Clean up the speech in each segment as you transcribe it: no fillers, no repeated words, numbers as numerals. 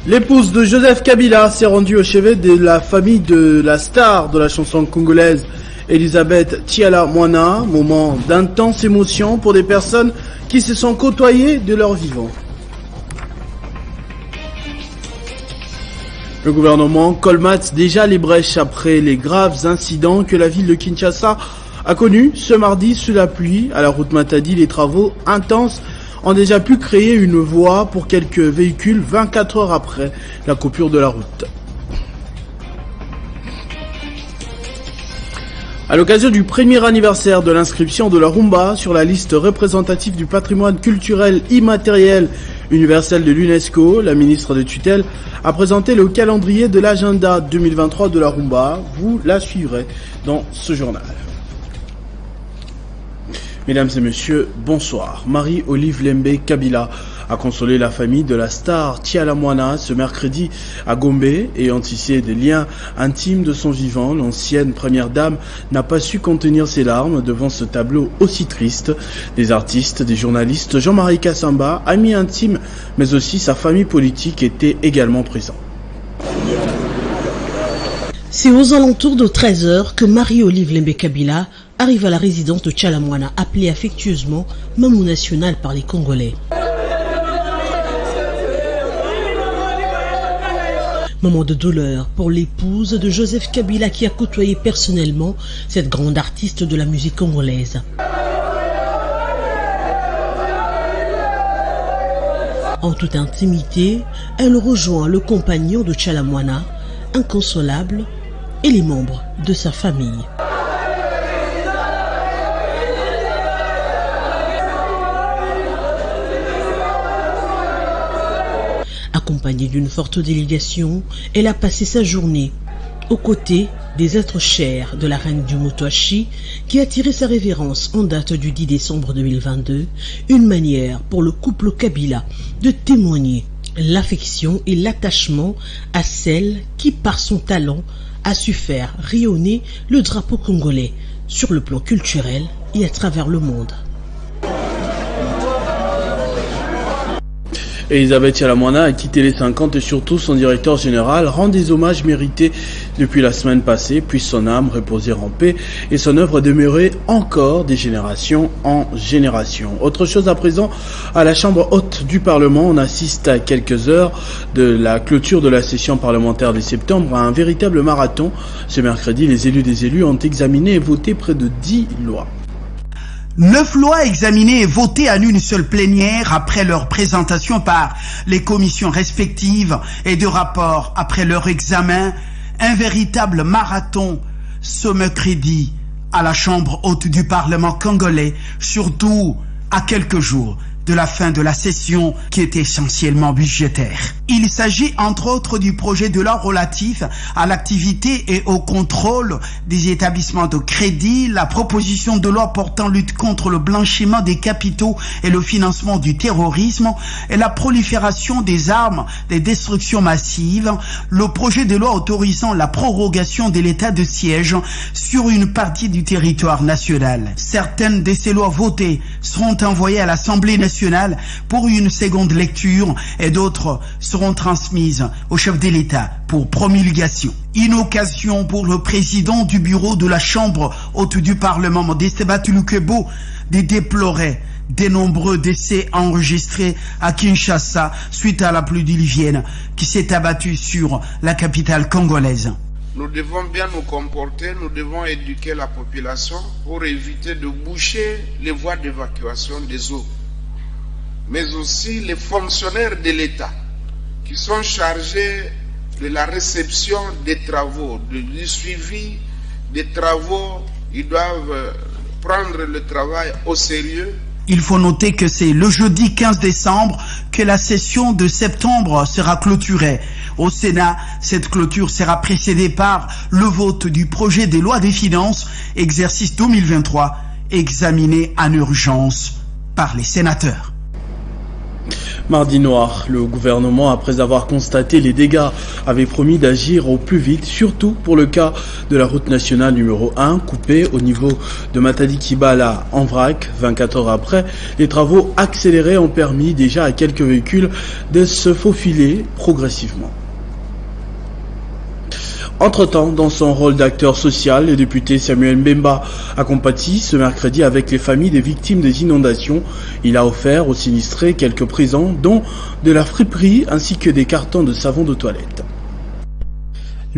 L'épouse de Joseph Kabila s'est rendue au chevet de la famille de la star de la chanson congolaise, Elisabeth Tiala-Mwana, moment d'intense émotion pour des personnes qui se sont côtoyées de leur vivant. Le gouvernement colmate déjà les brèches après les graves incidents que la ville de Kinshasa a connus ce mardi sous la pluie. À la route Matadi, les travaux intenses ont déjà pu créer une voie pour quelques véhicules 24 heures après la coupure de la route. À l'occasion du premier anniversaire de l'inscription de la rumba sur la liste représentative du patrimoine culturel immatériel universel de l'UNESCO, la ministre de tutelle a présenté le calendrier de l'agenda 2023 de la rumba. Vous la suivrez dans ce journal. Mesdames et messieurs, bonsoir. Marie-Olive Lembe Kabila a consolé la famille de la star Tiala-Mwana ce mercredi à Gombe, ayant tissé des liens intimes de son vivant. L'ancienne première dame n'a pas su contenir ses larmes devant ce tableau aussi triste. Des artistes, des journalistes, Jean-Marie Kassamba, amis intimes, mais aussi sa famille politique étaient également présents. C'est aux alentours de 13h que Marie-Olive Lembe Kabila arrive à la résidence de Tiala-Mwana, appelée affectueusement Mamou National par les Congolais. Moment de douleur pour l'épouse de Joseph Kabila qui a côtoyé personnellement cette grande artiste de la musique congolaise. En toute intimité, elle rejoint le compagnon de Tiala-Mwana, inconsolable, et les membres de sa famille. Accompagnée d'une forte délégation, elle a passé sa journée aux côtés des êtres chers de la reine du Motoachi qui a tiré sa révérence en date du 10 décembre 2022, une manière pour le couple Kabila de témoigner l'affection et l'attachement à celle qui, par son talent, a su faire rayonner le drapeau congolais sur le plan culturel et à travers le monde. Elisabeth Tiala-Mwana a quitté les 50 et surtout son directeur général rend des hommages mérités depuis la semaine passée, puis son âme reposer en paix et son œuvre demeurer encore des générations en génération. Autre chose à présent, à la Chambre haute du Parlement, on assiste à quelques heures de la clôture de la session parlementaire de septembre à un véritable marathon. Ce mercredi, les élus des élus ont examiné et voté près de 10 lois. 9 lois examinées et votées en une seule plénière après leur présentation par les commissions respectives et de rapports après leur examen. Un véritable marathon ce mercredi à la Chambre haute du Parlement congolais, surtout à quelques jours de la fin de la session qui est essentiellement budgétaire. Il s'agit entre autres du projet de loi relatif à l'activité et au contrôle des établissements de crédit, la proposition de loi portant lutte contre le blanchiment des capitaux et le financement du terrorisme et la prolifération des armes des destructions massives, le projet de loi autorisant la prorogation de l'état de siège sur une partie du territoire national. Certaines de ces lois votées seront envoyées à l'Assemblée nationale pour une seconde lecture et d'autres seront transmises au chef de l'État pour promulgation. Une occasion pour le président du bureau de la Chambre haute du Parlement, Modeste Batulukebo, de déplorer des nombreux décès enregistrés à Kinshasa suite à la pluie diluvienne qui s'est abattue sur la capitale congolaise. Nous devons bien nous comporter, nous devons éduquer la population pour éviter de boucher les voies d'évacuation des eaux. Mais aussi les fonctionnaires de l'État qui sont chargés de la réception des travaux, du suivi des travaux. Ils doivent prendre le travail au sérieux. Il faut noter que c'est le jeudi 15 décembre que la session de septembre sera clôturée. Au Sénat, cette clôture sera précédée par le vote du projet de loi des finances, exercice 2023, examiné en urgence par les sénateurs. Mardi noir, le gouvernement, après avoir constaté les dégâts, avait promis d'agir au plus vite, surtout pour le cas de la route nationale numéro 1, coupée au niveau de Matadi-Kibala en vrac. 24 heures après, les travaux accélérés ont permis déjà à quelques véhicules de se faufiler progressivement. Entre-temps, dans son rôle d'acteur social, le député Samuel Mbemba a compati ce mercredi avec les familles des victimes des inondations. Il a offert aux sinistrés quelques présents, dont de la friperie ainsi que des cartons de savon de toilette.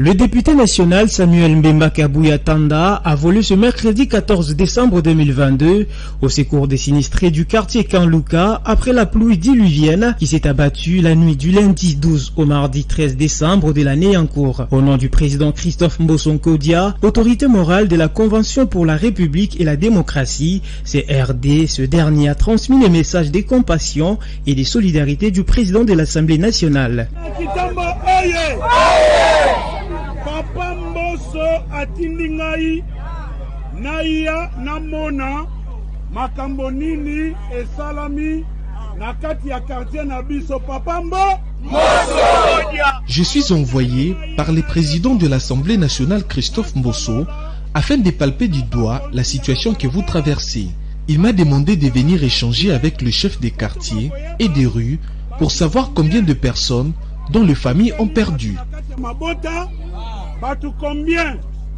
Le député national Samuel Mbemba Kabuya Tanda a volé ce mercredi 14 décembre 2022 au secours des sinistrés du quartier Kanluka après la pluie diluvienne qui s'est abattue la nuit du lundi 12 au mardi 13 décembre de l'année en cours. Au nom du président Christophe Mbosonkodia, autorité morale de la Convention pour la République et la démocratie, CRD, ce dernier a transmis les messages de compassion et de solidarité du président de l'Assemblée nationale. Papa Mboso atindi ngai naiya namona makambo nini esalami na kati ya quartier na biso Papa Mboso. Je suis envoyé par le président de l'Assemblée nationale Christophe Mboso afin de palper du doigt la situation que vous traversez. Il m'a demandé de venir échanger avec le chef des quartiers et des rues pour savoir combien de personnes dont les familles ont perdu.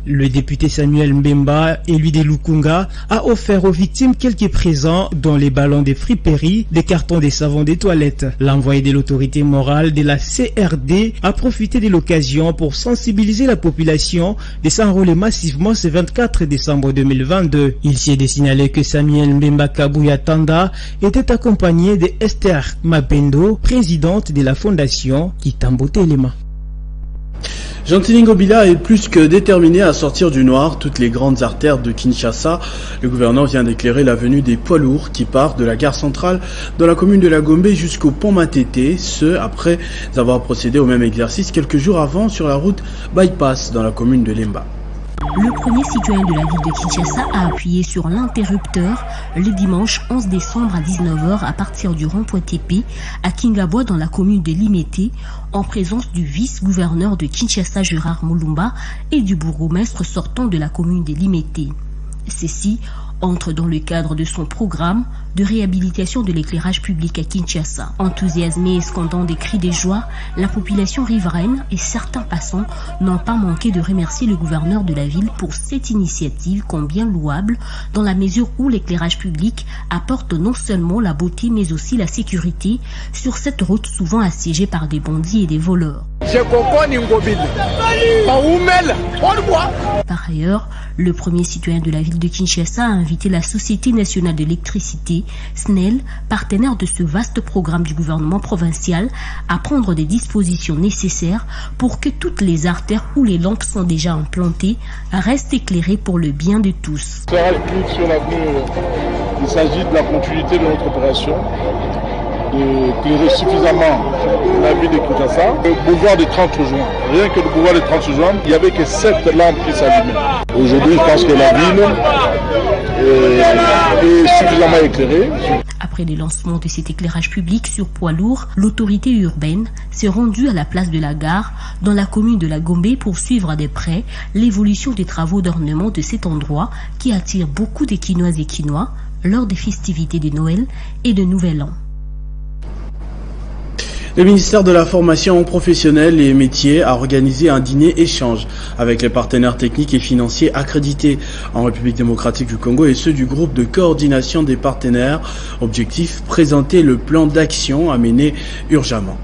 Le député Samuel Mbemba, élu de Lukunga, a offert aux victimes quelques présents, dont les ballons de friperie, des cartons de savon des toilettes. L'envoyé de l'autorité morale de la CRD a profité de l'occasion pour sensibiliser la population de s'enrôler massivement ce 24 décembre 2022. Il s'y est signalé que Samuel Mbemba Kabuya Tanda était accompagné de Esther Mapendo, présidente de la fondation Kitambo Telema. Jean-Tini Ngobila est plus que déterminé à sortir du noir toutes les grandes artères de Kinshasa. Le gouverneur vient d'éclairer la venue des poids lourds qui partent de la gare centrale dans la commune de la Gombe jusqu'au pont Matete, ce après avoir procédé au même exercice quelques jours avant sur la route Bypass dans la commune de Lemba. Le premier citoyen de la ville de Kinshasa a appuyé sur l'interrupteur le dimanche 11 décembre à 19h à partir du rond-point TP à Kingabwa dans la commune de Limete en présence du vice-gouverneur de Kinshasa Gérard Mulumba et du bourgmestre sortant de la commune de Limete. Ceci entre dans le cadre de son programme de réhabilitation de l'éclairage public à Kinshasa. Enthousiasmés et scandant des cris de joie, la population riveraine et certains passants n'ont pas manqué de remercier le gouverneur de la ville pour cette initiative combien louable dans la mesure où l'éclairage public apporte non seulement la beauté mais aussi la sécurité sur cette route souvent assiégée par des bandits et des voleurs. Par ailleurs, le premier citoyen de la ville de Kinshasa a invité la Société nationale d'électricité, SNEL, partenaire de ce vaste programme du gouvernement provincial, à prendre des dispositions nécessaires pour que toutes les artères où les lampes sont déjà implantées restent éclairées pour le bien de tous. Sur l'avenir, il s'agit de la continuité de notre opération, d'éclairer suffisamment la ville de Kinshasa. Le boulevard des 30 juin, rien que le boulevard des 30 juin, il n'y avait que 7 lampes qui s'allumaient. Aujourd'hui, je pense que la ville est suffisamment éclairée. Après le lancement de cet éclairage public sur poids lourd, l'autorité urbaine s'est rendue à la place de la gare dans la commune de la Gombe pour suivre de près l'évolution des travaux d'ornement de cet endroit qui attire beaucoup de Kinoises et Kinois lors des festivités de Noël et de Nouvel An. Le ministère de la Formation professionnelle et métiers a organisé un dîner-échange avec les partenaires techniques et financiers accrédités en République démocratique du Congo et ceux du groupe de coordination des partenaires. Objectif, présenter le plan d'action à mener urgemment.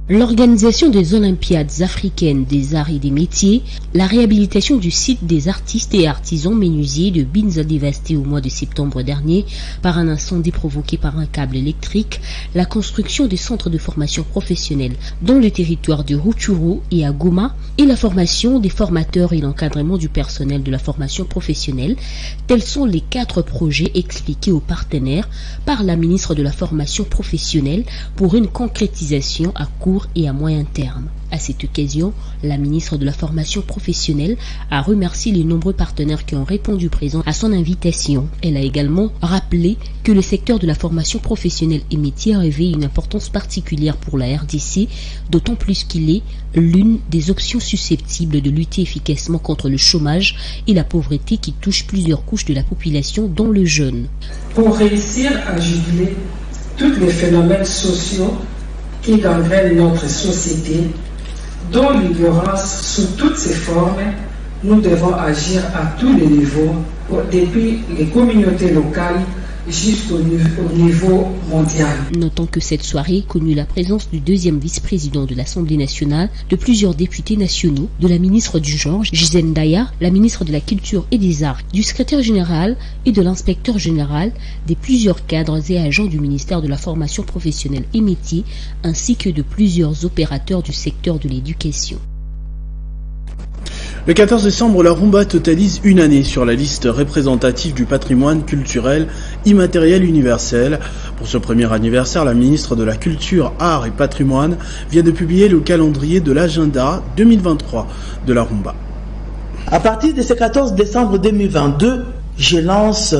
L'organisation des Olympiades africaines des arts et des métiers, la réhabilitation du site des artistes et artisans menuisiers de Binza dévasté au mois de septembre dernier par un incendie provoqué par un câble électrique, la construction des centres de formation professionnelle dans le territoire de Rutshuru et à Goma et la formation des formateurs et l'encadrement du personnel de la formation professionnelle, tels sont les 4 projets expliqués aux partenaires par la ministre de la Formation professionnelle pour une concrétisation à court court et à moyen terme. À cette occasion, la ministre de la Formation professionnelle a remercié les nombreux partenaires qui ont répondu présent à son invitation. Elle a également rappelé que le secteur de la formation professionnelle et métier revêt une importance particulière pour la RDC, d'autant plus qu'il est l'une des options susceptibles de lutter efficacement contre le chômage et la pauvreté qui touche plusieurs couches de la population, dont le jeune. Pour réussir à juguler tous les phénomènes sociaux qui gangrènent notre société, dont l'ignorance sous toutes ses formes, nous devons agir à tous les niveaux, depuis les communautés locales jusqu'au niveau mondial. Notons que cette soirée connut la présence du deuxième vice-président de l'Assemblée nationale, de plusieurs députés nationaux, de la ministre du Genre, Gisèle Ndaya, la ministre de la Culture et des Arts, du secrétaire général et de l'inspecteur général, des plusieurs cadres et agents du ministère de la Formation professionnelle et métiers, ainsi que de plusieurs opérateurs du secteur de l'éducation. Le 14 décembre, la rumba totalise une année sur la liste représentative du patrimoine culturel immatériel universel. Pour ce premier anniversaire, la ministre de la Culture, Arts et Patrimoine vient de publier le calendrier de l'agenda 2023 de la rumba. À partir de ce 14 décembre 2022, je lance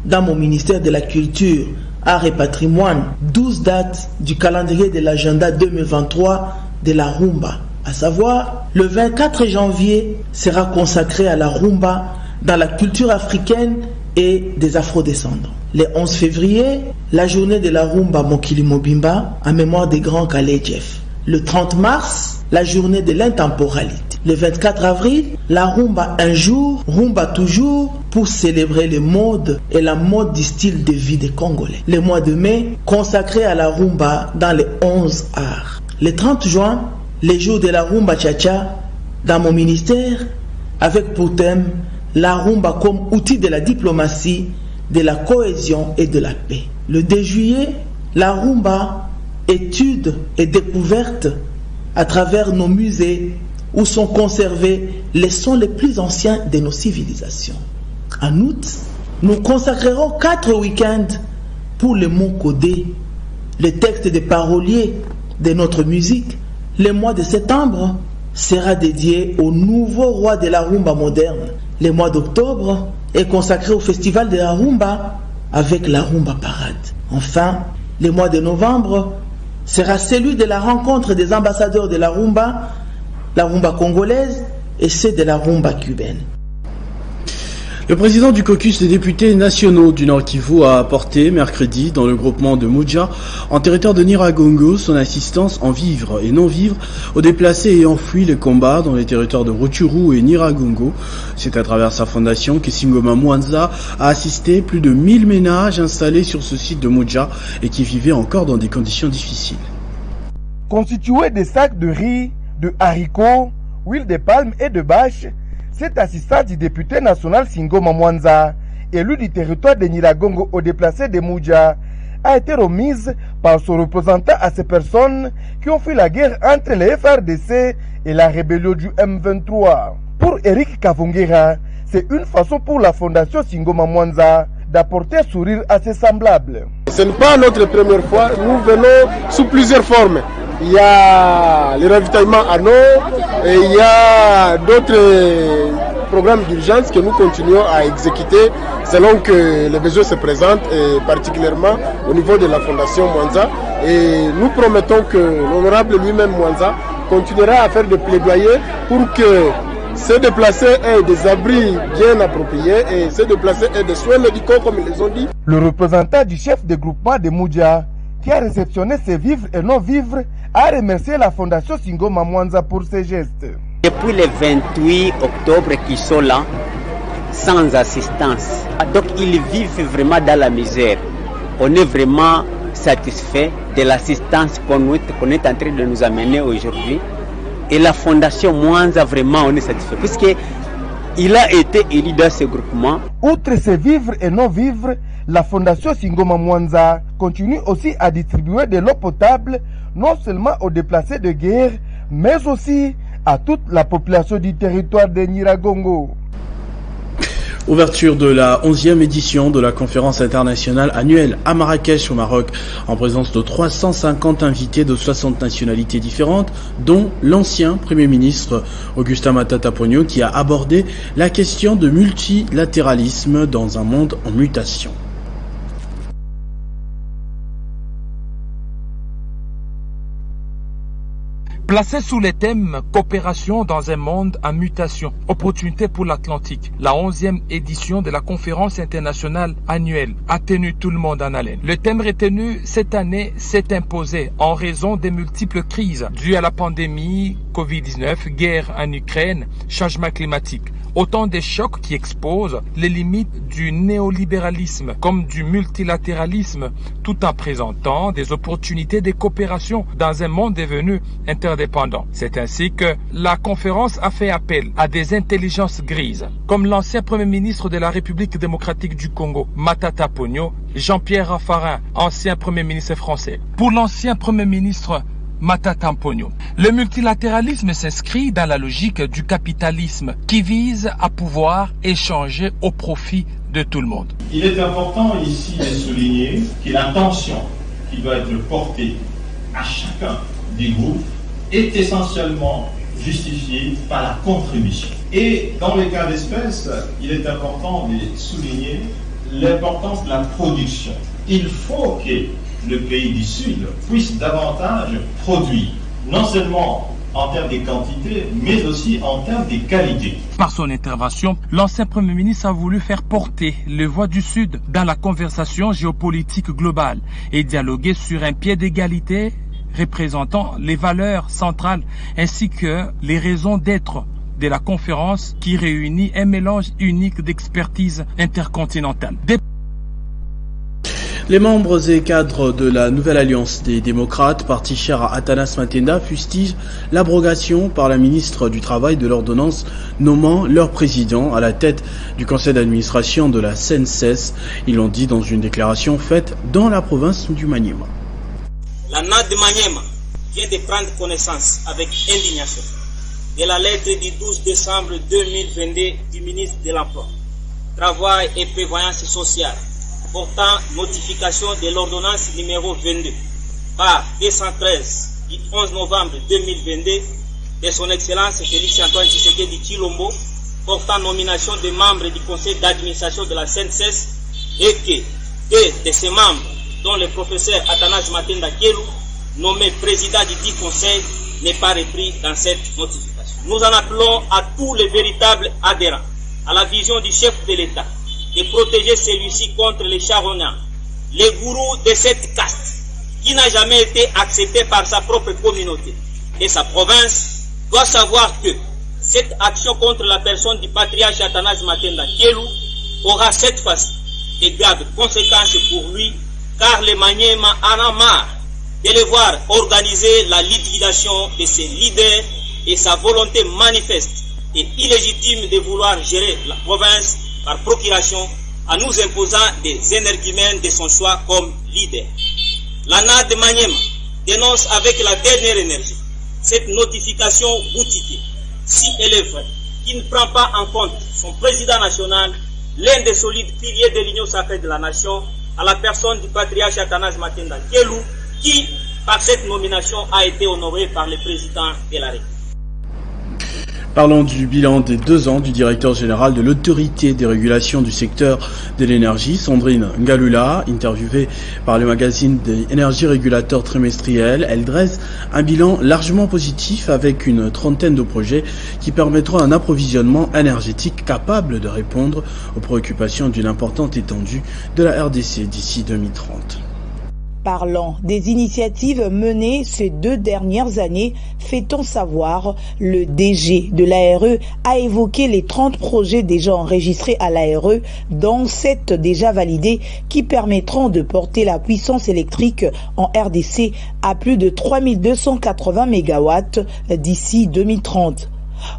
dans mon ministère de la Culture, Arts et Patrimoine 12 dates du calendrier de l'agenda 2023 de la rumba. À savoir, le 24 janvier sera consacré à la rumba dans la culture africaine et des afrodescendants. Le 11 février, la journée de la rumba Mokili Mobimba en mémoire des grands Kale Jeff. Le 30 mars, la journée de l'intemporalité. Le 24 avril, la rumba un jour, rumba toujours, pour célébrer le mode et la mode du style de vie des Congolais. Le mois de mai, consacré à la rumba dans les 11 arts. Le 30 juin, les jours de la rumba cha-cha dans mon ministère, avec pour thème la rumba comme outil de la diplomatie, de la cohésion et de la paix. Le 2 juillet, la rumba, étude et découverte à travers nos musées où sont conservés les sons les plus anciens de nos civilisations. En août, nous consacrerons 4 week-ends pour le mot codé, le texte des paroliers de notre musique. Le mois de septembre sera dédié au nouveau roi de la rumba moderne. Le mois d'octobre est consacré au festival de la rumba avec la rumba parade. Enfin, le mois de novembre sera celui de la rencontre des ambassadeurs de la rumba congolaise et ceux de la rumba cubaine. Le président du caucus des députés nationaux du Nord Kivu a apporté mercredi dans le groupement de Mudja, en territoire de Nyiragongo, son assistance en vivres et non-vivres aux déplacés ayant fui les combats dans les territoires de Rutshuru et Nyiragongo. C'est à travers sa fondation que Singoma Mwanza a assisté plus de 1000 ménages installés sur ce site de Mudja et qui vivaient encore dans des conditions difficiles. Constitué de sacs de riz, de haricots, huile de palme et de bâche, cette assistance du député national Singoma Mwanza, élu du territoire de Nyiragongo aux déplacés de Mudja, a été remise par son représentant à ces personnes qui ont fui la guerre entre les FRDC et la rébellion du M23. Pour Eric Kavungera, c'est une façon pour la fondation Singoma Mwanza d'apporter sourire à ses semblables. Ce n'est pas notre première fois, nous venons sous plusieurs formes. Il y a le ravitaillement en eau et il y a d'autres programmes d'urgence que nous continuons à exécuter selon que les besoins se présentent, et particulièrement au niveau de la fondation Mwanza. Et nous promettons que l'honorable lui-même Mwanza continuera à faire des plaidoyers pour que ces déplacés aient des abris bien appropriés et ces déplacés aient des soins médicaux comme ils les ont dit. Le représentant du chef de groupement de Mudja, qui a réceptionné ses vivres et non-vivres, a remercié la fondation Singoma Mwanza pour ses gestes. Depuis le 28 octobre qu'ils sont là, sans assistance. Donc ils vivent vraiment dans la misère. On est vraiment satisfait de l'assistance qu'on est en train de nous amener aujourd'hui. Et la fondation Mwanza, vraiment, on est satisfait. Puisqu'il a été élu dans ce groupement. Outre ses vivres et non-vivres, la fondation Singoma Mwanza continue aussi à distribuer de l'eau potable, non seulement aux déplacés de guerre, mais aussi à toute la population du territoire de Nyiragongo. Ouverture de la 11e édition de la conférence internationale annuelle à Marrakech au Maroc, en présence de 350 invités de 60 nationalités différentes, dont l'ancien Premier ministre Augustin Matata Ponyo qui a abordé la question de multilatéralisme dans un monde en mutation. Placé sous le thème « Coopération dans un monde en mutation, opportunité pour l'Atlantique », la 11e édition de la conférence internationale annuelle a tenu tout le monde en haleine. Le thème retenu cette année s'est imposé en raison des multiples crises dues à la pandémie, Covid-19, guerre en Ukraine, changement climatique. Autant de chocs qui exposent les limites du néolibéralisme comme du multilatéralisme, tout en présentant des opportunités de coopération dans un monde devenu interdépendant. C'est ainsi que la conférence a fait appel à des intelligences grises, comme l'ancien Premier ministre de la République démocratique du Congo, Matata Ponyo, Jean-Pierre Raffarin, ancien Premier ministre français. Pour l'ancien Premier ministre Matata Ponyo, le multilatéralisme s'inscrit dans la logique du capitalisme qui vise à pouvoir échanger au profit de tout le monde. Il est important ici de souligner que l'attention qui doit être portée à chacun des groupes est essentiellement justifiée par la contribution. Et dans le cas d'espèce, il est important de souligner l'importance de la production. Il faut que le pays du Sud puisse davantage produire, non seulement en termes de quantité, mais aussi en termes de qualité. Par son intervention, l'ancien Premier ministre a voulu faire porter les voix du Sud dans la conversation géopolitique globale et dialoguer sur un pied d'égalité représentant les valeurs centrales ainsi que les raisons d'être de la conférence qui réunit un mélange unique d'expertise intercontinentale. Les membres et cadres de la nouvelle alliance des démocrates, parti cher à Atanas Matenda, fustigent l'abrogation par la ministre du Travail de l'ordonnance nommant leur président à la tête du conseil d'administration de la CNSS. Ils l'ont dit dans une déclaration faite dans la province du Maniema. La NAD de Maniema vient de prendre connaissance avec indignation de la lettre du 12 décembre 2022 du ministre de l'Emploi, Travail et Prévoyance sociale portant notification de l'ordonnance numéro 22 par 213 du 11 novembre 2022 de son Excellence Félix Antoine Tshisekedi Tshilombo portant nomination des membres du conseil d'administration de la CNSS et que deux de ses membres, dont le professeur Atanas Matenda Kelou, nommé président du dit conseil, n'est pas repris dans cette notification. Nous en appelons à tous les véritables adhérents à la vision du chef de l'État de protéger celui-ci contre les charognards, les gourous de cette caste, qui n'a jamais été accepté par sa propre communauté et sa province, doit savoir que cette action contre la personne du patriarche Atanas Matenda Kelou aura cette fois-ci de graves conséquences pour lui, car les Maniema en a marre de le voir organiser la liquidation de ses leaders et sa volonté manifeste et illégitime de vouloir gérer la province par procuration en nous imposant des énergumènes de son choix comme leader. L'ANA de Maniema dénonce avec la dernière énergie cette notification boutiquée, si elle est vraie, qui ne prend pas en compte son président national, l'un des solides piliers de l'Union sacrée de la nation, à la personne du patriarche Atanas Matenda Kelou, qui, par cette nomination, a été honoré par le président de la République. Parlons du bilan des 2 ans du directeur général de l'autorité des régulations du secteur de l'énergie, Sandrine Ngalula, interviewée par le magazine des énergies régulateurs trimestriels. Elle dresse un bilan largement positif avec une trentaine de projets qui permettront un approvisionnement énergétique capable de répondre aux préoccupations d'une importante étendue de la RDC d'ici 2030. Parlant des initiatives menées ces 2 dernières années, fait-on savoir, le DG de l'ARE a évoqué les 30 projets déjà enregistrés à l'ARE, dont 7 déjà validés, qui permettront de porter la puissance électrique en RDC à plus de 3280 MW d'ici 2030.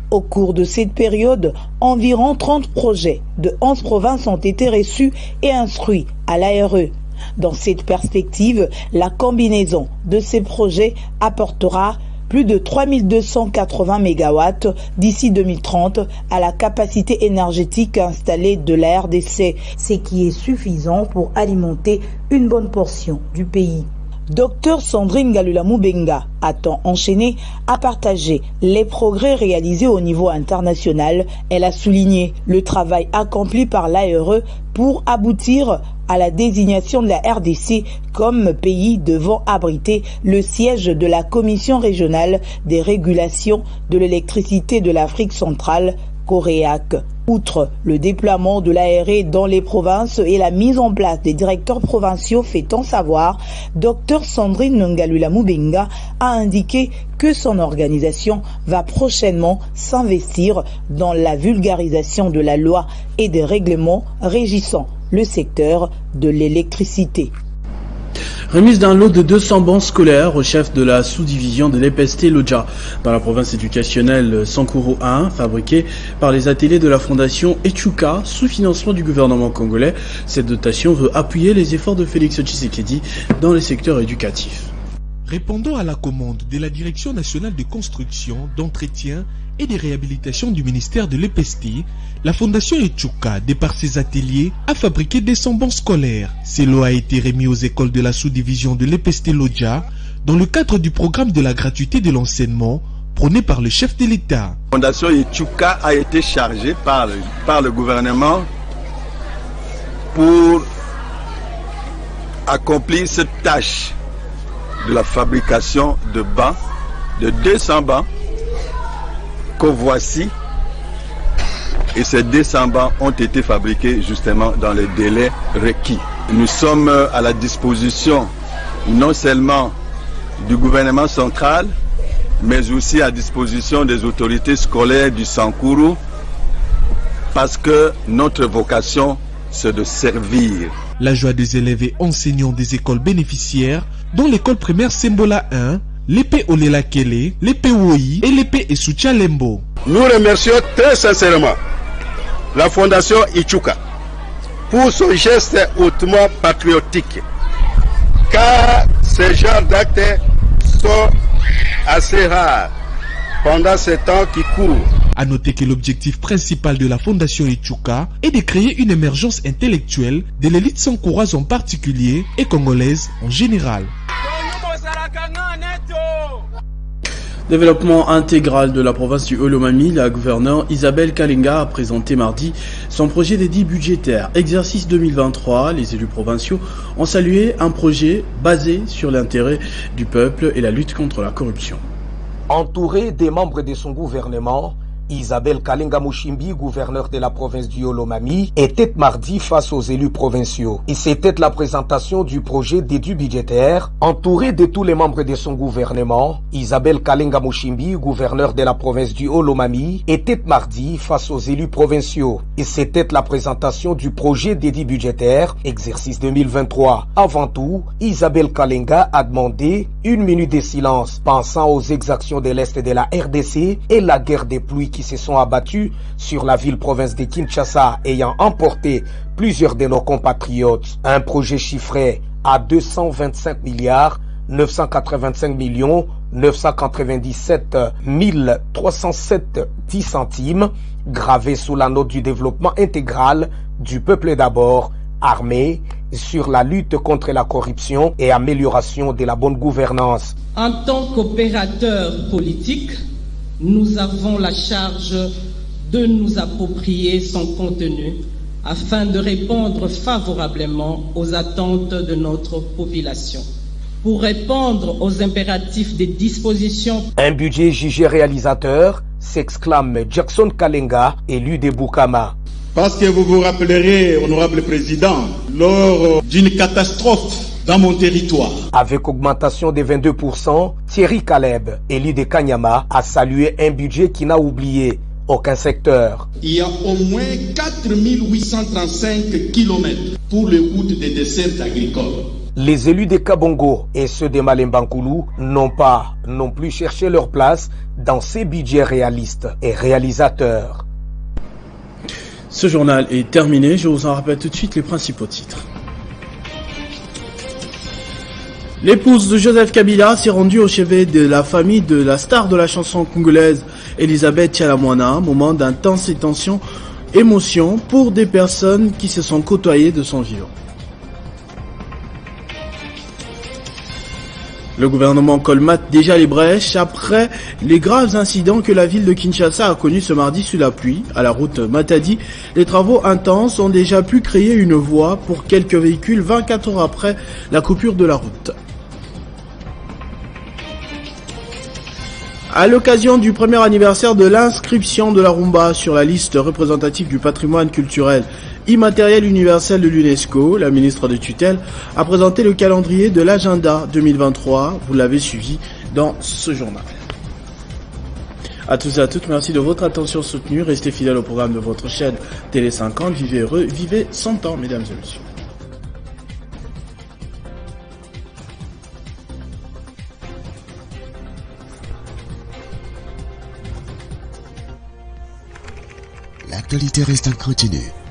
Au cours de cette période, environ 30 projets de 11 provinces ont été reçus et instruits à l'ARE. Dans cette perspective, la combinaison de ces projets apportera plus de 3280 MW d'ici 2030 à la capacité énergétique installée de la RDC, ce qui est suffisant pour alimenter une bonne portion du pays. Dr Sandrine Galula-Moubenga, à temps enchaîné, a partagé les progrès réalisés au niveau international. Elle a souligné le travail accompli par l'ARE pour aboutir à la désignation de la RDC comme pays devant abriter le siège de la Commission régionale des régulations de l'électricité de l'Afrique centrale, COREAC. Outre le déploiement de l'ARE dans les provinces et la mise en place des directeurs provinciaux fait-on savoir, Dr Sandrine Ngalula-Moubenga a indiqué que son organisation va prochainement s'investir dans la vulgarisation de la loi et des règlements régissant le secteur de l'électricité. Remise d'un lot de 200 bancs scolaires au chef de la sous-division de l'EPST Lodja dans la province éducationnelle Sankuru 1, fabriqués par les ateliers de la fondation Echuka sous financement du gouvernement congolais. Cette dotation veut appuyer les efforts de Félix Tshisekedi dans les secteurs éducatifs. Répondant à la commande de la Direction nationale de construction, d'entretien et de réhabilitation du ministère de l'EPST, la fondation Echuka, de par ses ateliers, a fabriqué des bancs scolaires. Ces lots a été remis aux écoles de la sous-division de l'EPST Lodja dans le cadre du programme de la gratuité de l'enseignement prôné par le chef de l'État. La fondation Echuka a été chargée par le gouvernement pour accomplir cette tâche de la fabrication de bancs, de 200 bancs, que voici, et ces 200 bancs ont été fabriqués justement dans les délais requis. Nous sommes à la disposition non seulement du gouvernement central, mais aussi à disposition des autorités scolaires du Sankuru, parce que notre vocation, c'est de servir. La joie des élèves et enseignants des écoles bénéficiaires, dont l'école primaire Sembola 1, l'épée Olela Kele, l'épée Woi et l'épée Esucha Lembo. Nous remercions très sincèrement la fondation Echuka pour son geste hautement patriotique, car ces genres d'actes sont assez rares pendant ces temps qui courent. A noter que l'objectif principal de la fondation Echuka est de créer une émergence intellectuelle de l'élite sankouroise en particulier et congolaise en général. Développement intégral de la province du Olomami, la gouverneure Isabelle Kalenga a présenté mardi son projet d'édit budgétaire. Exercice 2023, les élus provinciaux ont salué un projet basé sur l'intérêt du peuple et la lutte contre la corruption. Entourée des membres de son gouvernement, Isabelle Kalenga Mushimbi, gouverneur de la province du Olomami, était mardi face aux élus provinciaux. Et c'était la présentation du projet d'édit budgétaire. Entourée de tous les membres de son gouvernement, Isabelle Kalenga Mushimbi, gouverneur de la province du Olomami, était mardi face aux élus provinciaux. Et c'était la présentation du projet d'édit budgétaire, exercice 2023. Avant tout, Isabelle Kalenga a demandé une minute de silence, pensant aux exactions de l'Est de la RDC et la guerre des pluies qui se sont abattus sur la ville-province de Kinshasa, ayant emporté plusieurs de nos compatriotes. Un projet chiffré à 225 milliards 985 millions 997 307 10 centimes, gravé sous la note du développement intégral du peuple d'abord, armé, sur la lutte contre la corruption et amélioration de la bonne gouvernance. En tant qu'opérateurs politiques, nous avons la charge de nous approprier son contenu afin de répondre favorablement aux attentes de notre population. Pour répondre aux impératifs des dispositions. Un budget jugé réalisateur, s'exclame Jackson Kalenga, élu de Boukama. Parce que vous vous rappellerez, honorable président, lors d'une catastrophe dans mon territoire. Avec augmentation de 22%, Thierry Caleb, élu de Kanyama, a salué un budget qui n'a oublié aucun secteur. Il y a au moins 4835 km pour les routes des dessertes agricoles. Les élus de Kabongo et ceux de Malembankoulou n'ont pas non plus cherché leur place dans ces budgets réalistes et réalisateurs. Ce journal est terminé, je vous en rappelle tout de suite les principaux titres. L'épouse de Joseph Kabila s'est rendue au chevet de la famille de la star de la chanson congolaise, Elisabeth Tchalamwana, moment d'intense émotion pour des personnes qui se sont côtoyées de son vivant. Le gouvernement colmate déjà les brèches après les graves incidents que la ville de Kinshasa a connus ce mardi sous la pluie. À la route Matadi, les travaux intenses ont déjà pu créer une voie pour quelques véhicules 24 heures après la coupure de la route. À l'occasion du premier anniversaire de l'inscription de la rumba sur la liste représentative du patrimoine culturel immatériel universel de l'UNESCO, la ministre de tutelle a présenté le calendrier de l'agenda 2023. Vous l'avez suivi dans ce journal. À tous et à toutes, merci de votre attention soutenue. Restez fidèles au programme de votre chaîne Télé 50. Vivez heureux, vivez 100 ans, mesdames et messieurs. L'actualité reste inconnue.